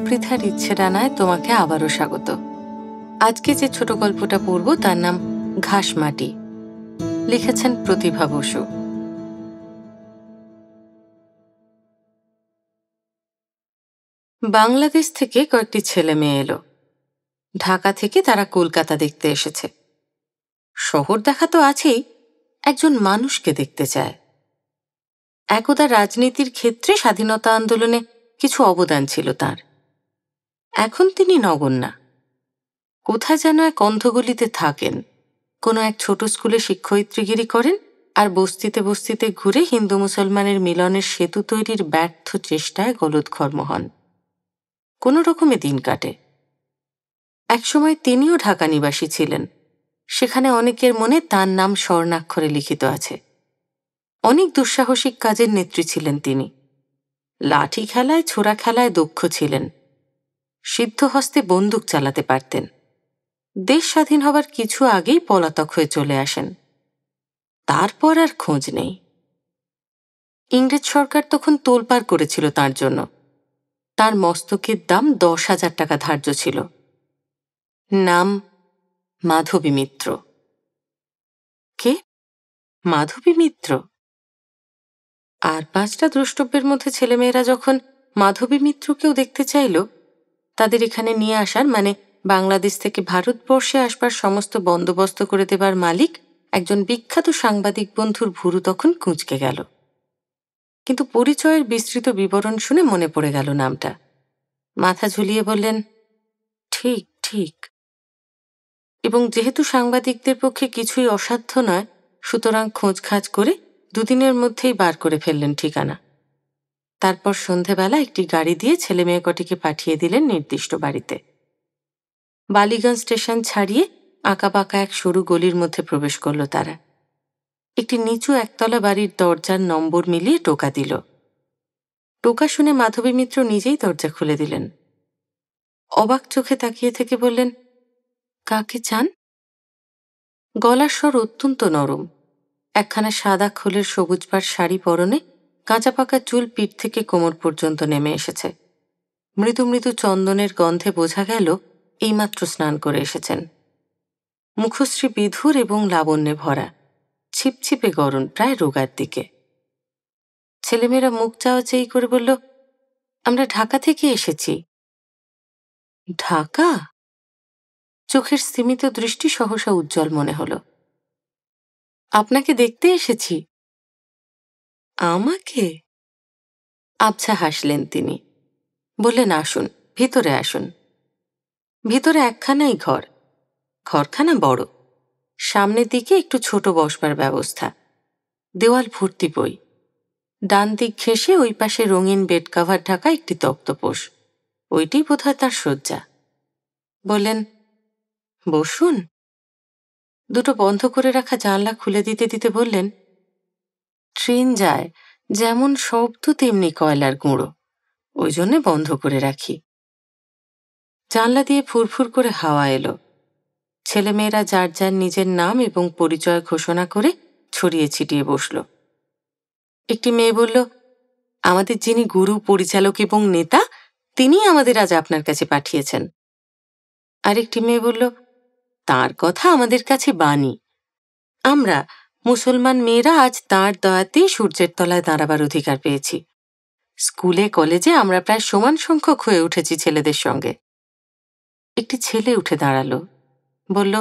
পৃথার ইচ্ছে ডানায় তোমাকে আবারও স্বাগত। আজকে যে ছোট গল্পটা পড়ব তার নাম ঘাসমাটি। লিখেছেন প্রতিভা বসু। বাংলাদেশ থেকে কয়েকটি ছেলে মেয়ে এলো। ঢাকা থেকে তারা কলকাতা দেখতে এসেছে। শহর দেখা তো আছেই, একজন মানুষকে দেখতে চায়। একদা রাজনীতির ক্ষেত্রে স্বাধীনতা আন্দোলনে কিছু অবদান ছিল তার। এখন তিনি নগণ্যা। কোথায় যেন এক অন্ধগলিতে থাকেন, কোনো এক ছোট স্কুলে শিক্ষয়িত্রীগিরি করেন, আর বস্তিতে বস্তিতে ঘুরে হিন্দু মুসলমানের মিলনের সেতু তৈরির ব্যর্থ চেষ্টায় গলদঘর্ম হন। কোনো রকমে দিন কাটে। একসময় তিনিও ঢাকা নিবাসী ছিলেন। সেখানে অনেকের মনে তার নাম স্বর্ণাক্ষরে লিখিত আছে। অনেক দুঃসাহসিক কাজের নেত্রী ছিলেন তিনি। লাঠি খেলায়, ছোড়া খেলায় দক্ষ ছিলেন। সিদ্ধহস্তে বন্দুক চালাতে পারতেন। দেশ স্বাধীন হবার কিছু আগেই পলাতক হয়ে চলে আসেন। তারপর আর খোঁজ নেই। ইংরেজ সরকার তখন তোলপাড় করেছিল তার জন্য। তার মস্তকের দাম 10,000 টাকা ধার্য ছিল। নাম মাধবী মিত্র। কে? মাধবী মিত্র? আর 5টা দ্রষ্টব্যের মধ্যে ছেলেমেয়েরা যখন মাধবী মিত্রকেও দেখতে চাইল, তাদের এখানে নিয়ে আসার মানে বাংলাদেশ থেকে ভারতবর্ষে আসবার সমস্ত বন্দোবস্ত করে দেবার মালিক একজন বিখ্যাত সাংবাদিক বন্ধুর ভুরু তখন কুঁচকে গেল। কিন্তু পরিচয়ের বিস্তৃত বিবরণ শুনে মনে পড়ে গেল নামটা। মাথা ঝুলিয়ে বললেন, ঠিক ঠিক। এবং যেহেতু সাংবাদিকদের পক্ষে কিছুই অসাধ্য নয়, সুতরাং খোঁজখাজ করে 2 দিনের মধ্যেই বার করে ফেললেন ঠিকানা। তারপর সন্ধেবেলা একটি গাড়ি দিয়ে ছেলে মেয়ে কটিকে পাঠিয়ে দিলেন নির্দিষ্ট বাড়িতে। বালিগঞ্জ স্টেশন ছাড়িয়ে আঁকাবাঁকা এক সরু গলির মধ্যে প্রবেশ করল তারা। একটি নিচু একতলা বাড়ির দরজার নম্বর মিলিয়ে টোকা দিল। টোকা শুনে মাধবী মিত্র নিজেই দরজা খুলে দিলেন। অবাক চোখে তাকিয়ে থেকে বললেন, কাকে চান? গলার স্বর অত্যন্ত নরম। একখানা সাদা খোলের সবুজ পাড় শাড়ি পরনে, কাঁচা পাকা চুল পিঠ থেকে কোমর পর্যন্ত নেমে এসেছে। মৃদু মৃদু চন্দনের গন্ধে বোঝা গেল এইমাত্র স্নান করে এসেছেন। মুখশ্রী বিধুর এবং লাবণ্যে ভরা, ছিপছিপে গরম, প্রায় রোগার দিকে। ছেলেমেয়েরা মুখ চাওয়াচাই করে বলল, আমরা ঢাকা থেকে এসেছি। ঢাকা? চোখের স্তিমিত দৃষ্টি সহসা উজ্জ্বল মনে হল। আপনাকে দেখতে এসেছি। আমাকে? আবছা হাসলেন তিনি। বললেন, আসুন, ভিতরে আসুন। ভিতরে একখানাই ঘর। ঘরখানা বড়। সামনের দিকে একটু ছোট বসবার ব্যবস্থা। দেওয়াল ভর্তি বই। ডান দিক ঘেঁষে ওই পাশে রঙিন বেড কাভার ঢাকা একটি তক্তপোষ। ওইটি বোধহয় তাঁর শয্যা। বললেন, বসুন। দুটো বন্ধ করে রাখা জানলা খুলে দিতে দিতে বললেন, ট্রেন যায়, যেমন শব্দ তেমনি কয়লার গুঁড়ো, ওই জন্যে বন্ধ করে রাখি। জানলা দিয়ে ফুরফুর করে হাওয়া এলো। ছেলেমেয়েরা যার যার নিজের নাম এবং পরিচয় ঘোষণা করে ছড়িয়ে ছিটিয়ে বসল। একটি মেয়ে বলল, আমাদের যিনি গুরু, পরিচালক এবং নেতা, তিনি আমাদের আজ আপনার কাছে পাঠিয়েছেন। আরেকটি মেয়ে বলল, তাঁর কথা আমাদের কাছে বাণী। আমরা মুসলমান মেয়েরা আজ তাঁর দয়াতেই সূর্যের তলায় দাঁড়াবার অধিকার পেয়েছি। স্কুলে কলেজে আমরা প্রায় সমান সংখ্যক হয়ে উঠেছি ছেলেদের সঙ্গে। একটি ছেলে উঠে দাঁড়ালো, বলল,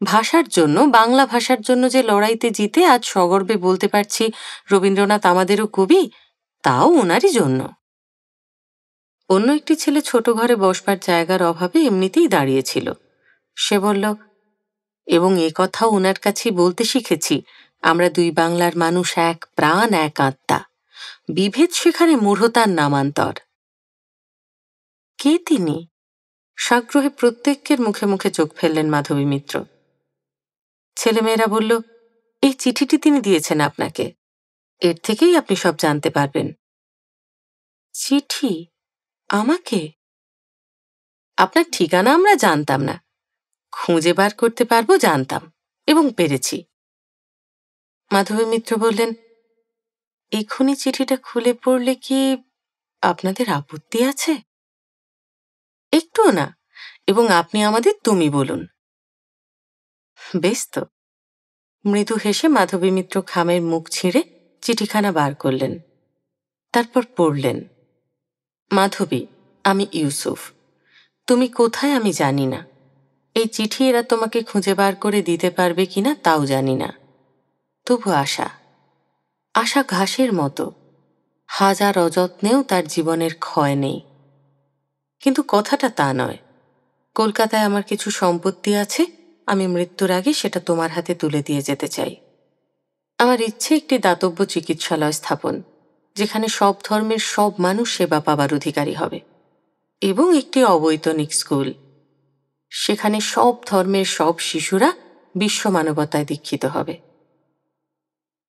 ভাষার জন্য, বাংলা ভাষার জন্য যে লড়াইতে জিতে আজ সগর্বে বলতে পারছি রবীন্দ্রনাথ আমাদেরও কবি, তাও ওনারই জন্য। অন্য একটি ছেলে ছোট ঘরে বসবার জায়গার অভাবে এমনিতেই দাঁড়িয়েছিল। সে বলল, এবং এ কথাও ওনার কাছেই বলতে শিখেছি, আমরা 2 বাংলার মানুষ, এক প্রাণ, এক আত্মা। বিভেদ সেখানে মূঢ়তার নামান্তর। কে তিনি? সাগ্রহে প্রত্যেকের মুখে মুখে চোখ ফেললেন মাধবী মিত্র। ছেলেমেয়েরা বলল, এই চিঠিটি তিনি দিয়েছেন আপনাকে, এর থেকেই আপনি সব জানতে পারবেন। চিঠি? আমাকে? আপনার ঠিকানা আমরা জানতাম না, খুঁজে বার করতে পারবো জানতাম, এবং পেরেছি। মাধবী মিত্র বললেন, এক্ষুনি চিঠিটা খুলে পড়লে কি আপনাদের আপত্তি আছে? একটুও না, এবং আপনি আমাদের তুমি বলুন। বেশ তো। মৃদু হেসে মাধবী মিত্র খামের মুখ ছিঁড়ে চিঠিখানা বার করলেন। তারপর পড়লেন, মাধবী, আমি ইউসুফ। তুমি কোথায় আমি জানি না। এই চিঠি এরা তোমাকে খুঁজে বার করে দিতে পারবে কিনা তাও জানি না। তবু আশা, আশা ঘাসের মতো, হাজার অযত্নেও তার জীবনের ক্ষয় নেই। কিন্তু কথাটা তা নয়। কলকাতায় আমার কিছু সম্পত্তি আছে, আমি মৃত্যুর আগে সেটা তোমার হাতে তুলে দিয়ে যেতে চাই। আমার ইচ্ছে একটি দাতব্য চিকিৎসালয় স্থাপন, যেখানে সব ধর্মের সব মানুষ সেবা পাবার অধিকারী হবে, এবং একটি অবৈতনিক স্কুল, সেখানে সব ধর্মের সব শিশুরা বিশ্ব মানবতায় দীক্ষিত হবে।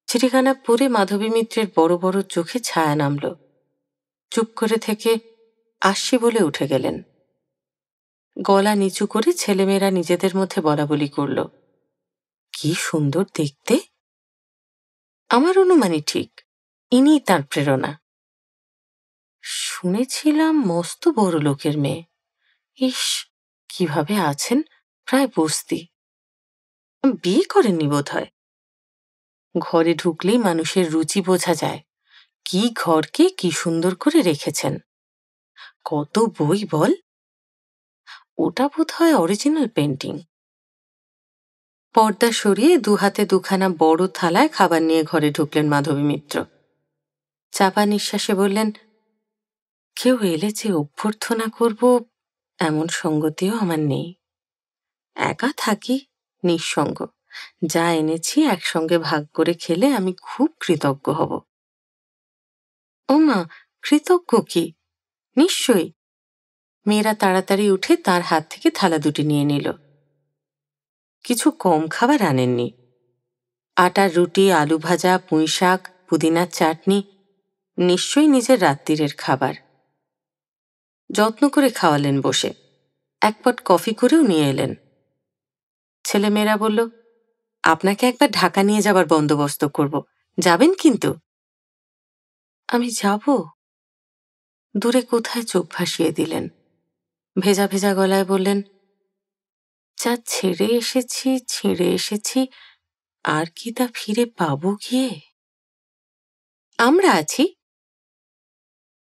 চিঠিখানা পড়ে মাধবী মিত্রের বড় বড় চোখে ছায়া নামল। চুপ করে থেকে আসছি বলে উঠে গেলেন। গলা নিচু করে ছেলেমেয়েরা নিজেদের মধ্যে বলাবলি করল, কি সুন্দর দেখতে। আমার অনুমানই ঠিক, ইনিই তার প্রেরণা। শুনেছিলাম মস্ত বড় লোকের মেয়ে। ইস, কিভাবে আছেন, প্রায় বস্তি। বিয়ে করেননি বোধ হয়। ঘরে ঢুকলেই মানুষের রুচি বোঝা যায়। কি ঘরকে কি সুন্দর করে রেখেছেন। কত বই বল। ওটা বোধ হয় অরিজিনাল পেন্টিং। পর্দা সরিয়ে দুহাতে দুখানা বড় থালায় খাবার নিয়ে ঘরে ঢুকলেন মাধবী মিত্র। চাপা নিঃশ্বাসে বললেন, কেউ এলে যে অভ্যর্থনা করব এমন সঙ্গতিও আমার নেই। একা থাকি, নিঃসঙ্গ। যা এনেছি একসঙ্গে ভাগ করে খেলে আমি খুব কৃতজ্ঞ হব। ও মা, কৃতজ্ঞ কি? নিশ্চয়ই। মেয়েরা তাড়াতাড়ি উঠে তার হাত থেকে থালা দুটি নিয়ে নিল। কিছু কম খাবার আনেননি। আটার রুটি, আলু ভাজা, পুঁইশাক, পুদিনার চাটনি, নিশ্চয়ই নিজের রাত্রিরের খাবার। যত্ন করে খাওয়ালেন বসে। এক পট কফি করেও নিয়ে এলেন। ছেলেমেয়েরা বলল, আপনাকে একবার ঢাকা নিয়ে যাবার বন্দোবস্ত করব, যাবেন কিন্তু? আমি যাব? দূরে কোথায় চোখ ভাসিয়ে দিলেন। ভেজা ভেজা গলায় বললেন, যা ছেড়ে এসেছি, আর কি তা ফিরে পাবো গিয়ে? আমরা আছি।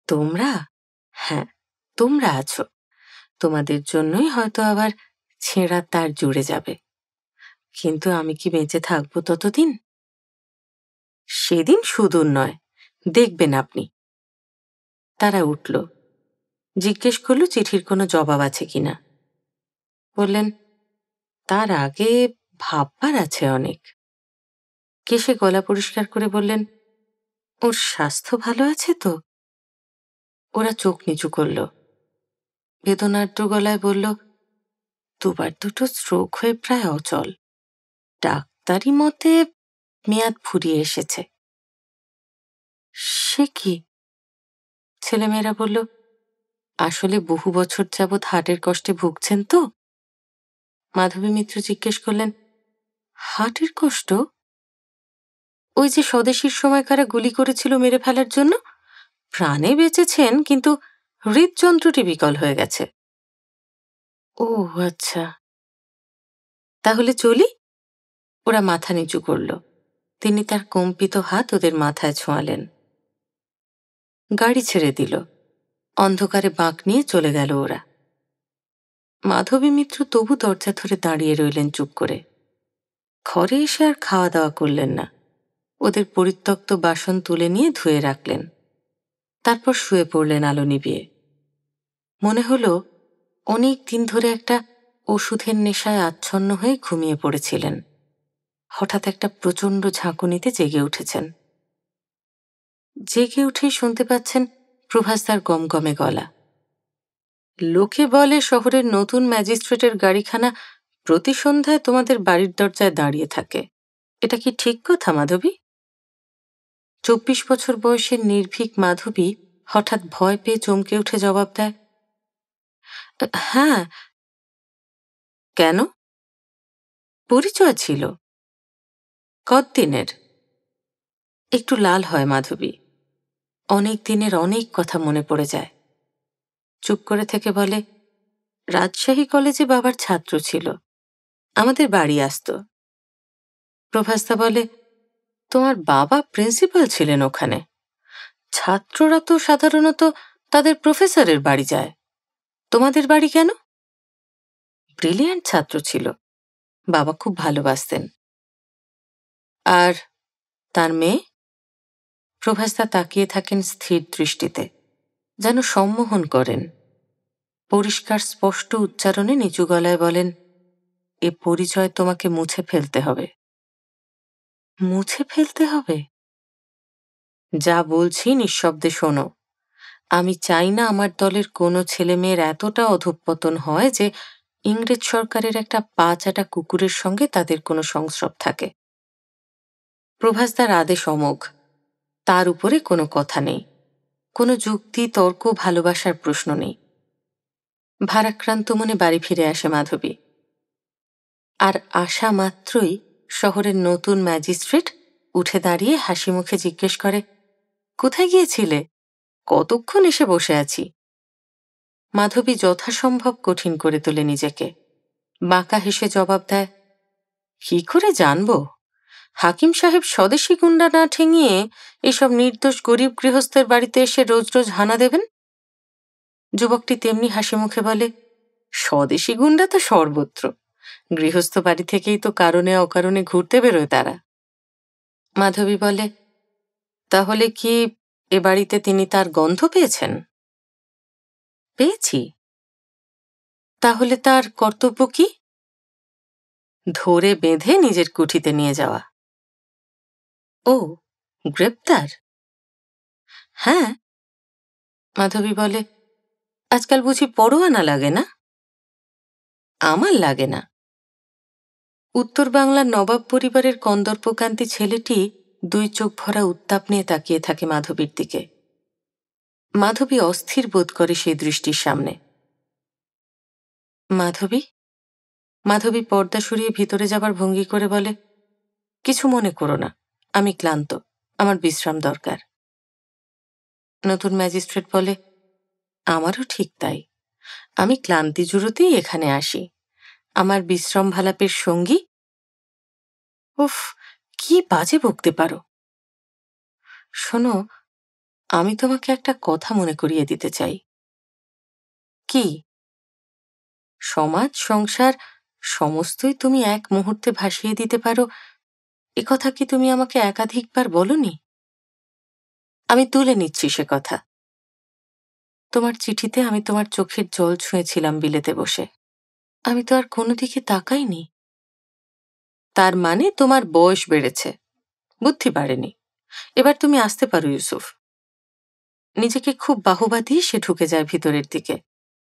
তোমরা? হ্যাঁ, তোমরা আছো। তোমাদের জন্যই হয়তো আবার ছেঁড়া তার জুড়ে যাবে। কিন্তু আমি কি বেঁচে থাকবো ততদিন? সেদিন সুদূর নয়, দেখবেন আপনি। তারা উঠল। জিজ্ঞেস করল চিঠির কোনো জবাব আছে কিনা। বললেন, তার আগে ভাববার আছে অনেক। কেশে গলা পরিষ্কার করে বললেন, ওর স্বাস্থ্য ভালো আছে তো? ওরা চোখ নিচু করল। বেদনার্দ্র গলায় বলল, দুবার দুটো স্ট্রোক হয়ে প্রায় অচল। ডাক্তারি মতে মেয়াদ ফুরিয়ে এসেছে। সে কি? ছেলেমেয়েরা বলল, আসলে বহু বছর যাবৎ হার্টের কষ্টে ভুগছেন তো। মাধবী মিত্র জিজ্ঞেস করলেন, হার্টের কষ্ট? ওই যে স্বদেশীর সময় কারা গুলি করেছিল মেরে ফেলার জন্য? প্রাণে বেঁচেছেন, কিন্তু হৃদযন্ত্রটি বিকল হয়ে গেছে। ও আচ্ছা, তাহলে চলি? ওরা মাথা নিচু করল। তিনি তার কম্পিত হাত ওদের মাথায় ছোঁয়ালেন। গাড়ি ছেড়ে দিল। অন্ধকারে বাঁক নিয়ে চলে গেল ওরা। মাধবী মিত্র তবু দরজা ধরে দাঁড়িয়ে রইলেন চুপ করে। ঘরে এসে আর খাওয়া দাওয়া করলেন না। ওদের পরিত্যক্ত বাসন তুলে নিয়ে ধুয়ে রাখলেন। তারপর শুয়ে পড়লেন আলো নিভিয়ে। মনে হলো অনেক দিন ধরে একটা ওষুধের নেশায় আচ্ছন্ন হয়ে ঘুমিয়ে পড়েছিলেন। হঠাৎ একটা প্রচণ্ড ঝাঁকুনিতে জেগে উঠেছেন। জেগে উঠেই শুনতে পাচ্ছেন প্রভাসদার গমগমে গলা। লোকে বলে শহরের নতুন ম্যাজিস্ট্রেটের গাড়িখানা প্রতি সন্ধ্যায় তোমাদের বাড়ির দরজায় দাঁড়িয়ে থাকে। এটা কি ঠিক কথা মাধবী? 24 বছর বয়সের নির্ভীক মাধবী হঠাৎ ভয় পেয়ে চমকে উঠে জবাব দেয়, হ্যাঁ। কেন? পরিচয় ছিল। কতদিনের? একটু লাল হয় মাধবী। অনেক দিনের অনেক কথা মনে পড়ে যায়। চুপ করে থেকে বলে, রাজশাহী কলেজে বাবার ছাত্র ছিল, আমাদের বাড়ি আসতো। প্রভাসদা বলে, তোমার বাবা প্রিন্সিপাল ছিলেন ওখানে? ছাত্ররা তো সাধারণত তাদের প্রফেসরের বাড়ি যায়, তোমাদের বাড়ি কেন? ব্রিলিয়ান্ট ছাত্র ছিল, বাবা খুব ভালোবাসতেন। আর তার মেয়ে? প্রভাসদা তাকিয়ে থাকেন স্থির দৃষ্টিতে, যেন সম্মোহন করেন। পরিষ্কার স্পষ্ট উচ্চারণে নিচু গলায় বলেন, এ পরিচয় তোমাকে মুছে ফেলতে হবে। মুছে ফেলতে হবে? যা বলছি নিঃশব্দে শোনো। আমি চাই না আমার দলের কোনো ছেলে মেয়ের এতটা অধঃপতন হয় যে ইংরেজ সরকারের একটা পা চাটা কুকুরের সঙ্গে তাদের কোনো সংস্রব থাকে। প্রভাসদার আদেশ অমোঘ, তার উপরে কোনো কথা নেই, কোনো যুক্তি তর্ক ভালোবাসার প্রশ্ন নেই। ভারাক্রান্ত মনে বাড়ি ফিরে আসে মাধবী। আর আসা মাত্রই শহরের নতুন ম্যাজিস্ট্রেট উঠে দাঁড়িয়ে হাসি মুখে জিজ্ঞেস করে, কোথায় গিয়েছিলে? কতক্ষণ এসে বসে আছি। মাধবী যথাসম্ভব কঠিন করে তোলে নিজেকে, বাঁকা হেসে জবাব দেয়, কি করে জানব? হাকিম সাহেব স্বদেশী গুন্ডা না ঠেঙিয়ে এসব নির্দোষ গরিব গৃহস্থের বাড়িতে এসে রোজ রোজ হানা দেবেন? যুবকটি তেমনি হাসি মুখে বলে, স্বদেশী গুন্ডা তো সর্বত্র, গৃহস্থ বাড়ি থেকেই তো কারণে অকারণে ঘুরতে বেরোয় তারা। মাধবী বলে, তাহলে কি এ বাড়িতে তিনি তার গন্ধ পেয়েছেন? পেয়েছি। তাহলে তার কর্তব্য কি? ধরে বেঁধে নিজের কুঠিতে নিয়ে যাওয়া। ও, গ্রেপ্তার? হ্যাঁ। মাধবী বলে, আজকাল বুঝি পরোয়ানা লাগে না? আমার লাগে না। উত্তর বাংলার নবাব পরিবারের কন্দর্পকান্তি ছেলেটি দুই চোখ ভরা উত্তাপ নিয়ে তাকিয়ে থাকে মাধবীর দিকে। মাধবী অস্থির বোধ করে সেই দৃষ্টির সামনে। মাধবী? মাধবী পর্দা সরিয়ে ভিতরে যাবার ভঙ্গি করে বলে, কিছু মনে করো না, আমি ক্লান্ত, আমার বিশ্রাম দরকার। নতুন ম্যাজিস্ট্রেট বলে, আমারও ঠিক তাই। আমি ক্লান্তি জুড়োতেই এখানে আসি। আমার বিশ্রাম ভালাপের সঙ্গী। উফ, কি বাজে বকতে পারো। শোনো, আমি তোমাকে একটা কথা মনে করিয়ে দিতে চাই। কি? সমাজ সংসার সমস্তই তুমি এক মুহূর্তে ভাসিয়ে দিতে পারো, এ কথা কি তুমি আমাকে একাধিকবার বলনি? আমি তুলে নিচ্ছি সে কথা। তোমার চিঠিতে আমি তোমার চোখের জল ছুঁয়েছিলাম বিলেতে বসে। আমি তো আর কোনো দিকে তাকাইনি। তার মানে তোমার বয়স বেড়েছে, বুদ্ধি বাড়েনি। এবার তুমি আসতে পারো ইউসুফ। নিজেকে খুব বাহুবা দিয়ে সে ঢুকে যায় ভিতরের দিকে,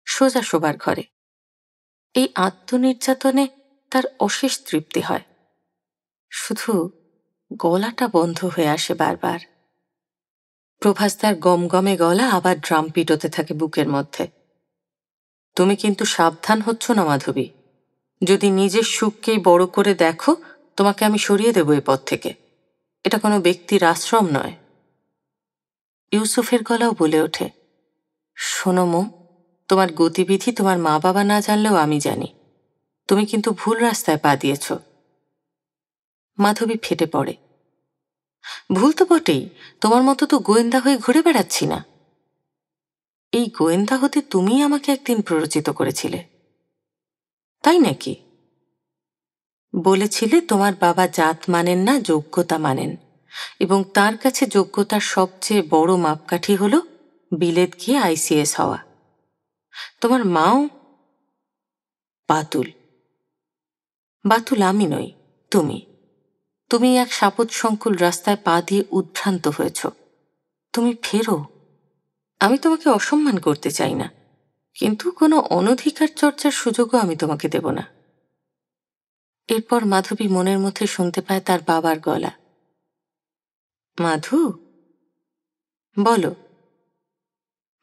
সোজা শোবার ঘরে। এই আত্মনির্যাতনে তার অশেষ তৃপ্তি হয়। শুধু গলাটা বন্ধ হয়ে আসে বারবার। প্রভাসদার গমগমে গলা আবার ড্রাম পিটোতে থাকে বুকের মধ্যে। তুমি কিন্তু সাবধান হচ্ছ না মাধবী। যদি নিজের সুখকেই বড় করে দেখো, তোমাকে আমি সরিয়ে দেব এ পথ থেকে। এটা কোনো ব্যক্তির আশ্রম নয়। ইউসুফের গলাও বলে ওঠে, শোনো মো, তোমার গতিবিধি তোমার মা বাবা না জানলেও আমি জানি। তুমি কিন্তু ভুল রাস্তায় পা দিয়েছ। মাধবী ফেটে পড়ে, ভুল তো বটেই, তোমার মতো তো গোয়েন্দা হয়ে ঘুরে বেড়াচ্ছি না। এই গোয়েন্দা হতে তুমিই আমাকে একদিন প্ররোচিত করেছিলে, তাই নাকি? বলেছিলে তোমার বাবা জাত মানেন না, যোগ্যতা মানেন, এবং তার কাছে যোগ্যতার সবচেয়ে বড় মাপকাঠি হল বিলেত গিয়ে আইসিএস হওয়া। তোমার মাও। বাতুল। বাতুল আমি নই, তুমি। তুমি এক সাপদ সংকুল রাস্তায় পা দিয়ে উদ্ভ্রান্ত হয়েছ। তুমি ফেরো। আমি তোমাকে অসম্মান করতে চাই না, কিন্তু কোনো অনধিকার চর্চার সুযোগও আমি তোমাকে দেব না। এরপর মাধবী মনের মধ্যে শুনতে পায় তার বাবার গলা। মাধু, বলো।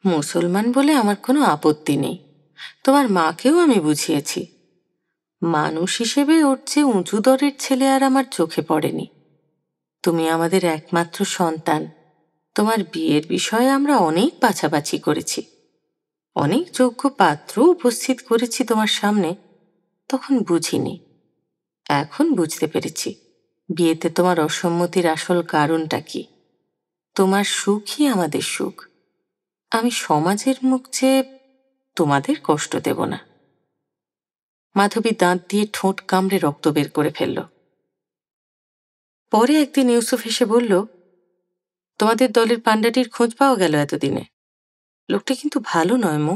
মুসলমান বলে আমার কোনো আপত্তি নেই, তোমার মাকেও আমি বুঝিয়েছি। মানুষ হিসেবে ওর চেয়ে উঁচু দরের ছেলে আর আমার চোখে পড়েনি। তুমি আমাদের একমাত্র সন্তান, তোমার বিয়ের বিষয়ে আমরা অনেক বাছাবাছি করেছি। অনেক যোগ্য পাত্র উপস্থিত করেছি তোমার সামনে, তখন বুঝিনি। এখন বুঝতে পেরেছি বিয়েতে তোমার অসম্মতির আসল কারণটা কি। তোমার সুখই আমাদের সুখ। আমি সমাজের মুখ চেয়ে তোমাদের কষ্ট দেব না। মাধবী দাঁত দিয়ে ঠোঁট কামড়ে রক্ত বের করে ফেলল। পরে একদিন ইউসুফ এসে বলল, তোমাদের দলের পাণ্ডাটির খোঁজ পাওয়া গেল এতদিনে। লোকটা কিন্তু ভালো নয় মো,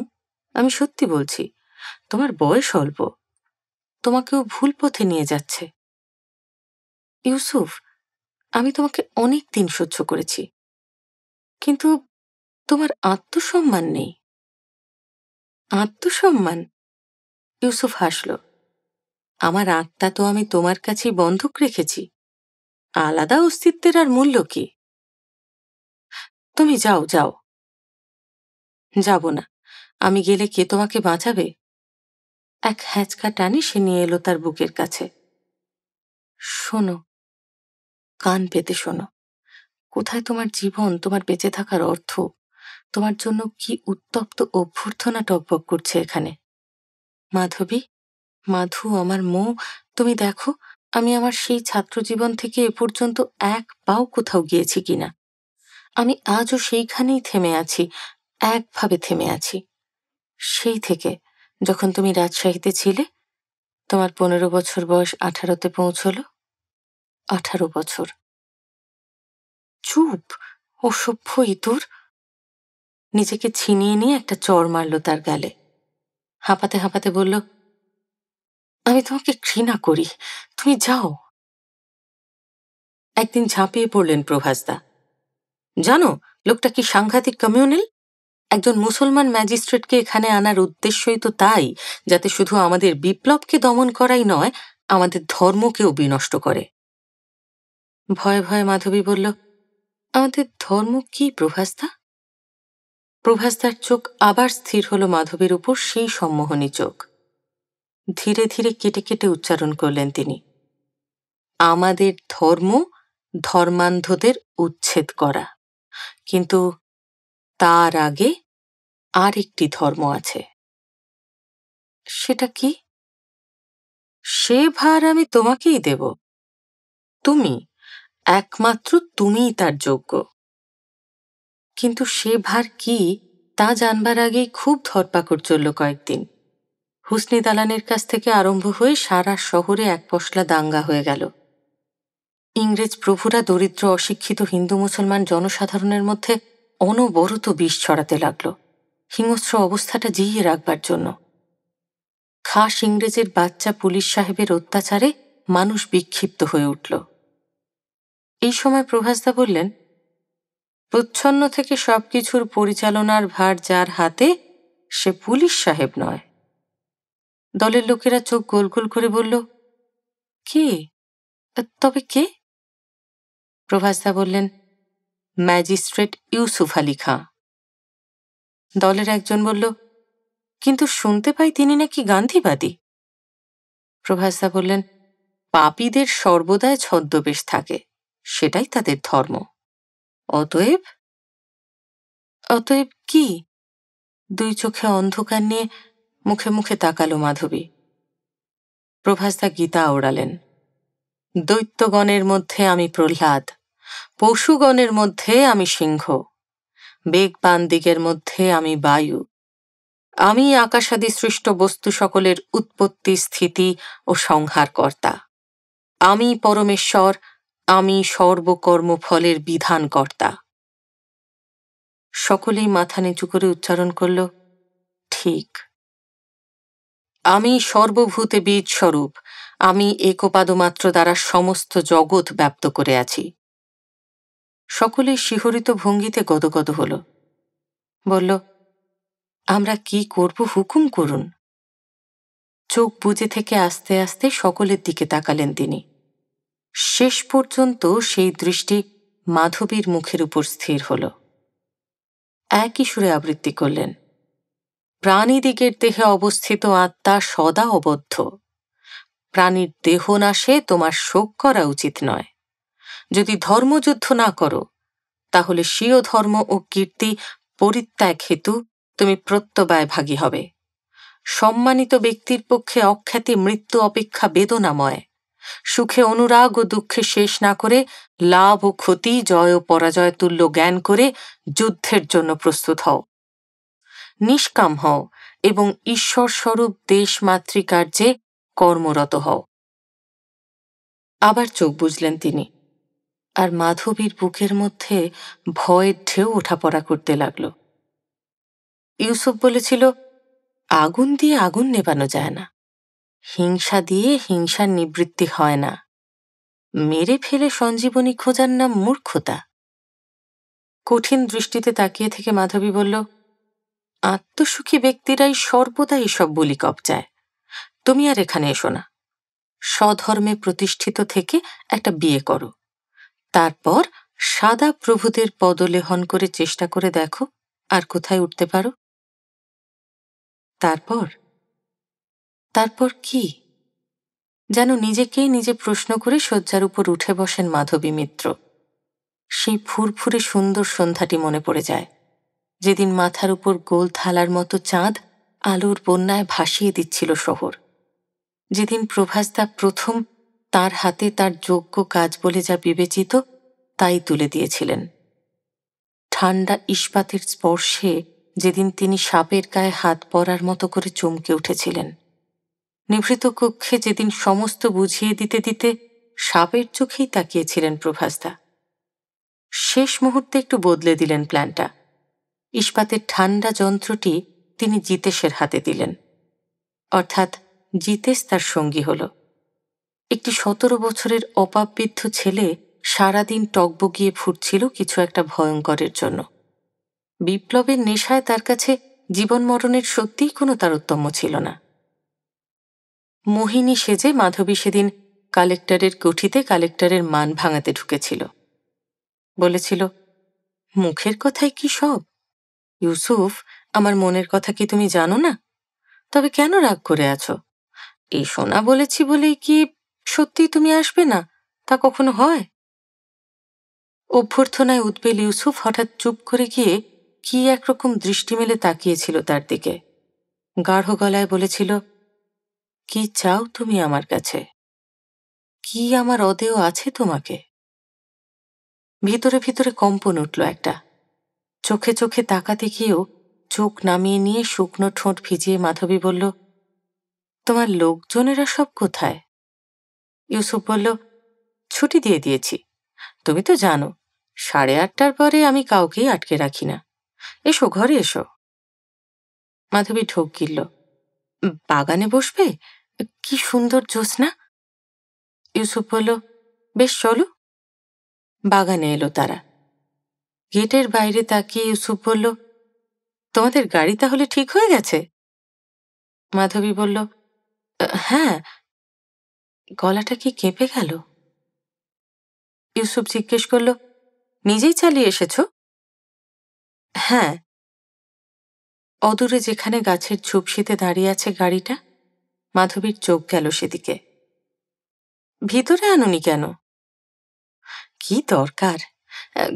আমি সত্যি বলছি। তোমার বয়স অল্প, তোমাকেও ভুল পথে নিয়ে যাচ্ছে। ইউসুফ, আমি তোমাকে অনেক দিন সহ্য করেছি, কিন্তু তোমার আত্মসম্মান নেই। আত্মসম্মান? ইউসুফ হাসল। আমার আত্মা তো আমি তোমার কাছেই বন্ধক রেখেছি। আলাদা অস্তিত্বের আর মূল্য কি? তুমি যাও যাও। যাব না। আমি গেলে কে তোমাকে বাঁচাবে? এক হ্যাঁচকা টানে সে নিয়ে এলো তার বুকের কাছে। শোনো, কান পেতে শোনো। কোথায় তোমার জীবন, তোমার বেঁচে থাকার অর্থ? তোমার জন্য কি উত্তপ্ত অভ্যর্থনা টকবক করছে এখানে। মাধবী, মাধু, আমার মো, তুমি দেখো আমি আমার সেই ছাত্র জীবন থেকে এ পর্যন্ত এক পাও কোথাও গিয়েছি কিনা। আমি আজও সেইখানেই থেমে আছি, একভাবে থেমে আছি। সেই থেকে যখন তুমি রাজশাহীতে ছিলে, তোমার 15 বছর বয়স 18তে পৌঁছলো। 18 বছর। চুপ, অসভ্য ইতর। নিজেকে ছিনিয়ে নিয়ে একটা চড় মারল তার গালে। হাঁপাতে হাঁপাতে বলল, আমি তোমাকে ঘৃণা করি, তুমি যাও। একদিন ঝাঁপিয়ে পড়লেন প্রভাসদা। জানো লোকটা কি সাংঘাতিক কমিউনাল? একজন মুসলমান ম্যাজিস্ট্রেটকে এখানে আনার উদ্দেশ্যই তো তাই, যাতে শুধু আমাদের বিপ্লবকে দমন করাই নয়, আমাদের ধর্মকেও বিনষ্ট করে। ভয়ে ভয়ে মাধবী বলল, আমাদের ধর্ম কি প্রভাসদা? প্রভাসদার চোখ আবার স্থির হলো মাধবীর উপর, সেই সম্মোহনী চোখ। ধীরে ধীরে কেটে কেটে উচ্চারণ করলেন তিনি, আমাদের ধর্ম ধর্মান্ধদের উচ্ছেদ করা। কিন্তু তার আগে আর একটি ধর্ম আছে। সেটা কি? সে ভার আমি তোমাকেই দেব। তুমি, একমাত্র তুমিই তার যোগ্য। কিন্তু সে ভার কি তা জানবার আগেই খুব ধরপাকড় চলল কয়েকদিন। হুসনি দালানের কাছ থেকে আরম্ভ হয়ে সারা শহরে এক পশলা দাঙ্গা হয়ে গেল। ইংরেজ প্রভুরা দরিদ্র অশিক্ষিত হিন্দু মুসলমান জনসাধারণের মধ্যে অনবরত বিষ ছড়াতে লাগল, হিংস্র অবস্থাটা জিইয়ে রাখবার জন্য। খাস ইংরেজের বাচ্চা পুলিশ সাহেবের অত্যাচারে মানুষ বিক্ষিপ্ত হয়ে উঠল। এই সময় প্রভাসদা বললেন, প্রচ্ছন্ন থেকে সবকিছুর পরিচালনার ভার যার হাতে, সে পুলিশ সাহেব নয়। দলের লোকেরা চোখ গোল গোল করে বলল, কে? তবে কে? প্রভাসদা বললেন, ম্যাজিস্ট্রেট ইউসুফ আলী খাঁ। দলের একজন বলল, কিন্তু শুনতে পাই তিনি নাকি গান্ধীবাদী। প্রভাসদা বললেন, পাপীদের সর্বদাই ছদ্মবেশ থাকে, সেটাই তাদের ধর্ম। অতএব? অতএব কি? দুই চোখে অন্ধকার নিয়ে মুখে মুখে তাকালো মাধবী। প্রভাসদা গীতা ওড়ালেন, দৈত্যগণের মধ্যে আমি প্রহ্লাদ, পশুগণের মধ্যে আমি সিংহ, বেগবান দিগের মধ্যে আমি বায়ু। আমি আকাশাদি সৃষ্ট বস্তু সকলের উৎপত্তি, স্থিতি ও সংহারকর্তা। আমি পরমেশ্বর, আমি সর্বকর্মফলের বিধানকর্তা। সকলেই মাথা নিচু করে উচ্চারণ করল, ঠিক। আমি সর্বভূতে বীজ স্বরূপ, আমি একপাদমাত্র দ্বারা সমস্ত জগৎ ব্যাপ্ত করে আছি। সকলেই শিহরিত ভঙ্গিতে গদগদ হল। বলল, আমরা কি করব, হুকুম করুন। চোখ বুজে থেকে আস্তে আস্তে সকলের দিকে তাকালেন তিনি। শেষ পর্যন্ত সেই দৃষ্টি মাধবীর মুখের উপর স্থির হল। একই সুরে আবৃত্তি করলেন, প্রাণীদিগের দেহে অবস্থিত আত্মা সদা অবদ্ধ। প্রাণীর দেহ নাশে তোমার শোক করা উচিত নয়। যদি ধর্মযুদ্ধ না করো, তাহলে স্বীয় ধর্ম ও কীর্তি পরিত্যাগ হেতু তুমি প্রত্যবায়ভাগী হবে। সম্মানিত ব্যক্তির পক্ষে অখ্যাতি মৃত্যু অপেক্ষা বেদনাময়। সুখে অনুরাগ ও দুঃখে শেষ না করে লাভ ও ক্ষতি, জয় ও পরাজয় তুল্য জ্ঞান করে যুদ্ধের জন্য প্রস্তুত হও। নিষ্কাম হও এবং ঈশ্বর স্বরূপ দেশ মাতৃকার্যে কর্মরত হও। আবার চোখ বুঝলেন তিনি, আর মাধবীর বুকের মধ্যে ভয়ের ঢেউ ওঠাপড়া করতে লাগল। ইউসুফ বলেছিল, আগুন দিয়ে আগুন নেবানো যায় না, হিংসা দিয়ে হিংসার নিবৃত্তি হয় না, মেরে ফেলে সঞ্জীবনী খোঁজার নাম মূর্খতা। কঠিন দৃষ্টিতে তাকিয়ে থেকে মাধবী বলল, আত্মসুখী ব্যক্তিরাই সর্বদা এসব বলি কবচায়। তুমি আর এখানে এসো না। স্বধর্মে প্রতিষ্ঠিত থেকে একটা বিয়ে করো, তারপর সাদা প্রভুদের পদলেহন করে চেষ্টা করে দেখো আর কোথায় উঠতে পারো। তারপর তারপর কি? যেন নিজেকেই নিজে প্রশ্ন করে শয্যার উপর উঠে বসেন মাধবী মিত্র। সেই ফুরফুরে সুন্দর সন্ধ্যাটি মনে পড়ে যায়, যেদিন মাথার উপর গোল থালার মতো চাঁদ আলোর বন্যায় ভাসিয়ে দিচ্ছিল শহর। যেদিন প্রভাসদা প্রথম তার হাতে তার যোগ্য কাজ বলে যা বিবেচিত তাই তুলে দিয়েছিলেন। ঠান্ডা ইস্পাতের স্পর্শে যেদিন তিনি সাপের গায়ে হাত পরার মতো করে চমকে উঠেছিলেন। নিভৃত কক্ষে যেদিন সমস্ত বুঝিয়ে দিতে দিতে সাপের চোখেই তাকিয়েছিলেন প্রভাসদা। শেষ মুহূর্তে একটু বদলে দিলেন প্ল্যানটা। ইস্পাতের ঠান্ডা যন্ত্রটি তিনি জিতেশের হাতে দিলেন, অর্থাৎ জিতেশ তার সঙ্গী হল। একটি 17 বছরের অপাবৃদ্ধ ছেলে সারাদিন টকবগিয়ে ফুটছিল কিছু একটা ভয়ঙ্করের জন্য। বিপ্লবের নেশায় তার কাছে জীবন মরণের সত্যিই কোনো তারতম্য ছিল না। মোহিনী সেজে মাধবী সেদিন কালেক্টরের কুঠিতে কালেক্টরের মান ভাঙাতে ঢুকেছিল। বলেছিল, মুখের কথাই কি সব? ইউসুফ, আমার মনের কথা কি তুমি জানো না? তবে কেন রাগ করে আছো? এসো না বলেছি বলেই কি সত্যিই তুমি আসবে না? তা কখনো হয়? অভ্যর্থনায় উদ্বেল ইউসুফ হঠাৎ চুপ করে গিয়ে কি একরকম দৃষ্টি মেলে তাকিয়েছিল তার দিকে। গাঢ় গলায় বলেছিল, কি চাও তুমি আমার কাছে? কি আমার অদেয় আছে তোমাকে? ভিতরে ভিতরে কম্পন উঠল একটা। চোখে চোখে তাকাতে গিয়েও চোখ নামিয়ে নিয়ে শুকনো ঠোঁট ভিজিয়ে মাধবী বলল, তোমার লোকজনেরা সব কোথায়? ইউসুফ বলল, ছুটি দিয়ে দিয়েছি। তুমি তো জানো 8:30টার পরে আমি কাউকেই আটকে রাখি না। এসো, ঘরে এসো। মাধবী ঢোক গিলল। বাগানে বসবে? কি সুন্দর জ্যোৎস্না। ইউসুফ বলল, বেশ চলো। বাগানে এলো তারা। গেটের বাইরে তাকিয়ে ইউসুফ বলল, তোমাদের গাড়ি তাহলে ঠিক হয়ে গেছে? মাধবী বলল, হ্যাঁ। গলাটা কি কেঁপে গেল? ইউসুফ জিজ্ঞেস করল, নিজেই চালিয়ে এসেছ? হ্যাঁ। অদূরে যেখানে গাছের ঝুপসিতে দাঁড়িয়ে আছে গাড়িটা, মাধবীর চোখ গেল সেদিকে। ভিতরে আনুনি কেন? কি দরকার,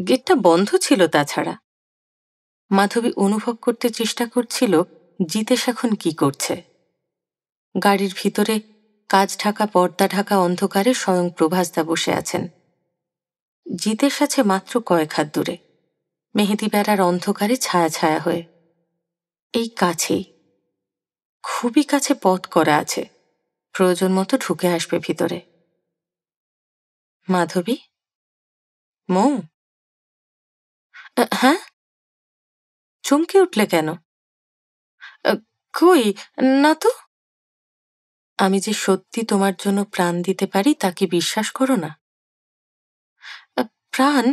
গেটটা বন্ধ ছিল তাছাড়া। মাধবী অনুভব করতে চেষ্টা করছিল জিতেশ এখন কি করছে। গাড়ির ভিতরে কাচ ঢাকা পর্দা ঢাকা অন্ধকারে স্বয়ং প্রভাসদা বসে আছেন। জিতেশ আছে মাত্র কয়েক হাত দূরে, মেহেদি বেড়ার অন্ধকারে ছায়া ছায়া হয়ে। এই কাছেই, খুবই কাছে পথ করা আছে, প্রয়োজন মতো ঢুকে আসবে ভিতরে। মাধবী, মৌ। হ্যাঁ? চমকে উঠলে কেন? কই, না তো। আমি যে সত্যি তোমার জন্য প্রাণ দিতে পারি তা কি বিশ্বাস করো না? প্রাণ?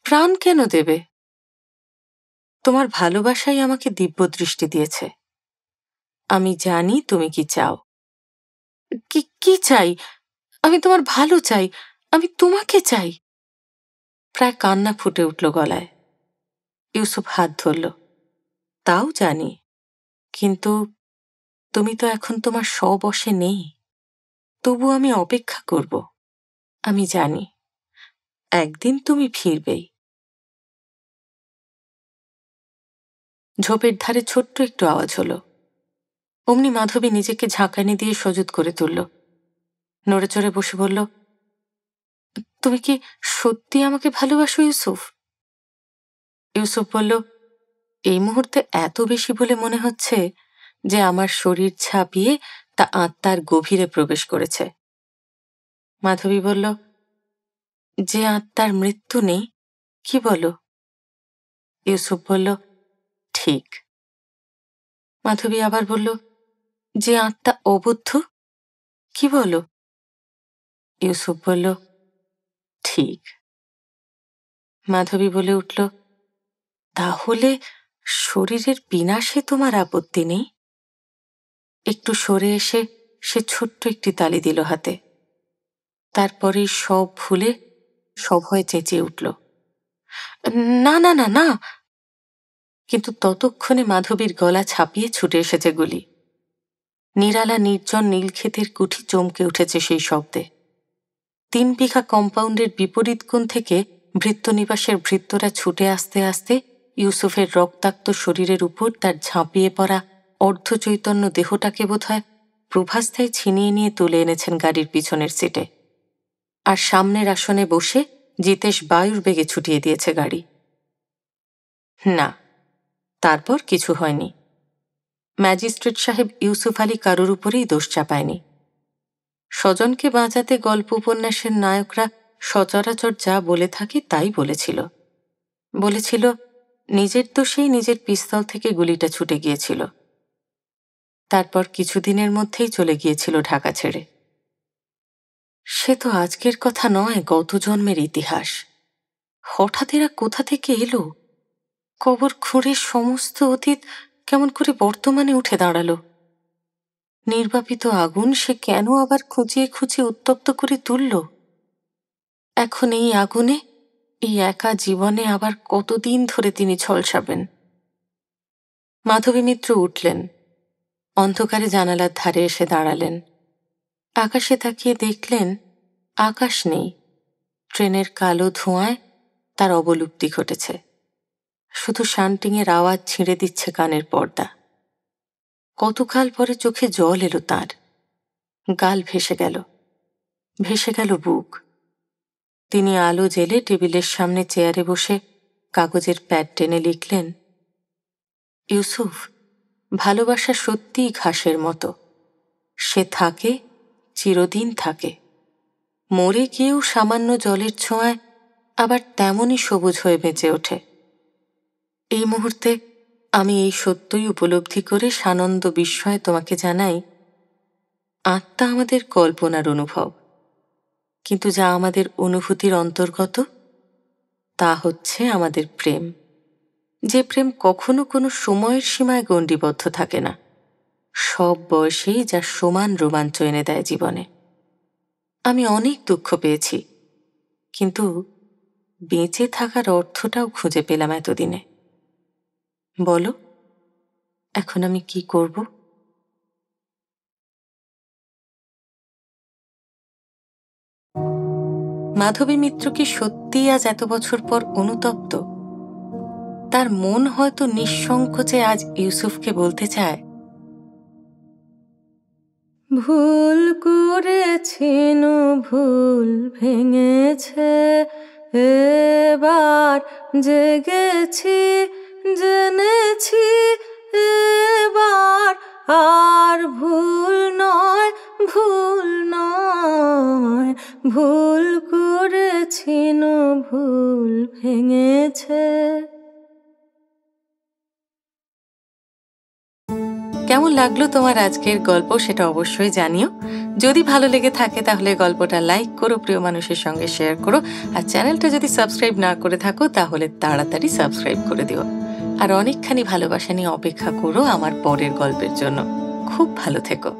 প্রাণ কেন দেবে? তোমার ভালোবাসাই আমাকে দিব্য দৃষ্টি দিয়েছে। আমি জানি তুমি কি চাও। কি কি চাই? আমি তোমার ভালো চাই, আমি তোমাকে চাই। প্রায় কান্না ফুটে উঠল গলায়। ইউসুফ হাত ধরল। তাও জানি, কিন্তু তুমি তো এখন তোমার স্ববশে নেই। তবু আমি অপেক্ষা করব। আমি জানি একদিন তুমি ফিরবেই। ঝোপের ধারে ছোট্ট একটু আওয়াজ হলো। অমনি মাধবী নিজেকে ঝাঁকানি দিয়ে সজুত করে তুলল, নড়ে চড়ে বসে বলল, তুমি কি সত্যি আমাকে ভালোবাসো ইউসুফ? ইউসুফ বলল, এই মুহূর্তে এত বেশি বলে মনে হচ্ছে যে আমার শরীর ছাপিয়ে তা আত্মার গভীরে প্রবেশ করেছে। মাধবী বলল, যে আত্মার মৃত্যু নেই, কি বলো? ইউসুফ বলল, ঠিক। মাধবী আবার বলল, যে আত্মা অবুদ্ধ, কি বলো? ইউসুফ বলল, ঠিক। মাধবী বলে উঠল, তাহলে শরীরের বিনাশে তোমার আপত্তি নেই? একটু সরে এসে সে ছোট্ট একটি তালি দিল হাতে। তারপরেই সব ভুলে সভয়ে চেঁচিয়ে উঠল, না না না না। কিন্তু ততক্ষণে মাধবীর গলা ছাপিয়ে ছুটে এসেছে গুলি। নিরালা নির্জন নীলক্ষেতের কুঠি চমকে উঠেছে সেই শব্দে। 3 বিঘা কম্পাউন্ডের বিপরীত কোণ থেকে ভৃত্যনিবাসের ভৃত্যরা ছুটে আসতে আসতে ইউসুফের রক্তাক্ত শরীরের উপর তার ঝাঁপিয়ে পড়া অর্ধচৈতন্য দেহটাকে বোধহয় প্রভাস্থায় ছিনিয়ে নিয়ে তুলে এনেছেন গাড়ির পিছনের সিটে। আর সামনের আসনে বসে জিতেশ বায়ুর বেগে ছুটিয়ে দিয়েছে গাড়ি। না, তারপর কিছু হয়নি। ম্যাজিস্ট্রেট সাহেব ইউসুফ আলী কারোর উপরেই দোষ চাপায়নি। স্বজনকে বাঁচাতে গল্প উপন্যাসের নায়করা সচরাচর যা বলে থাকে তাই বলেছিল। বলেছিল, নিজের দোষেই নিজের পিস্তল থেকে গুলিটা ছুটে গিয়েছিল। তারপর কিছুদিনের মধ্যেই চলে গিয়েছিল ঢাকা ছেড়ে। সে তো আজকের কথা নয়, গত জন্মের ইতিহাস। হঠাৎ এরা কোথা থেকে এলো? কবর খুঁড়ে সমস্ত অতীত কেমন করে বর্তমানে উঠে দাঁড়ালো? নির্বাপিত আগুন সে কেন আবার খুঁচিয়ে খুঁচিয়ে উত্তপ্ত করে তুলল? এখন এই আগুনে, এই একা জীবনে আবার কতদিন ধরে তিনি ঝলসাবেন? মাধবী মিত্র উঠলেন, অন্ধকারে জানালার ধারে এসে দাঁড়ালেন। আকাশে তাকিয়ে দেখলেন আকাশ নেই। ট্রেনের কালো ধোঁয়ায় তার অবলুপ্তি ঘটেছে। শুধু শান্টিংয়ের আওয়াজ ছিঁড়ে দিচ্ছে কানের পর্দা। কতকাল পরে চোখে জল এলো তাঁর। গাল ভেসে গেল, ভেসে গেল বুক। তিনি আলো জেলে টেবিলের সামনে চেয়ারে বসে কাগজের প্যাড টেনে লিখলেন, ইউসুফ, ভালোবাসা সত্যিই ঘাসের মতো। সে থাকে, চিরদিন থাকে। মরে গিয়েও সামান্য জলের ছোঁয়ায় আবার তেমনই সবুজ হয়ে বেঁচে ওঠে। এই মুহূর্তে আমি এই সত্যই উপলব্ধি করে সানন্দ বিস্ময়ে তোমাকে জানাই, আত্মা আমাদের কল্পনার অনুভব, কিন্তু যা আমাদের অনুভূতির অন্তর্গত তা হচ্ছে আমাদের প্রেম। যে প্রেম কখনো কোনো সময়ের সীমায় গণ্ডিবদ্ধ থাকে না, সব বয়সেই যা সমান রোমাঞ্চ এনে দেয় জীবনে। আমি অনেক দুঃখ পেয়েছি, কিন্তু বেঁচে থাকার অর্থটাও খুঁজে পেলাম এতদিনে। বলো, এখন আমি কি করব? মাধবী মিত্র কি সত্যিই আজ এত বছর পর অনুতপ্ত? তার মন হয়তো নিঃসংকোচে আজ ইউসুফকে বলতে চায়, ভুল করেছিনু, ভুল ভেঙেছে, এবার জেগেছি, জেনেছি, এবার আর ভুল নয়, ভুল নয়, ভুল করেছিনু, ভুল ভেঙেছে। কেমন লাগলো তোমার আজকের গল্প সেটা অবশ্যই জানিও। যদি ভালো লেগে থাকে তাহলে গল্পটা লাইক করো, প্রিয় মানুষের সঙ্গে শেয়ার করো, আর চ্যানেলটা যদি সাবস্ক্রাইব না করে থাকো তাহলে তাড়াতাড়ি সাবস্ক্রাইব করে দিও। আর অনেকখানি ভালোবাসা নিয়ে অপেক্ষা করো আমার পরের গল্পের জন্য। খুব ভালো থেকো।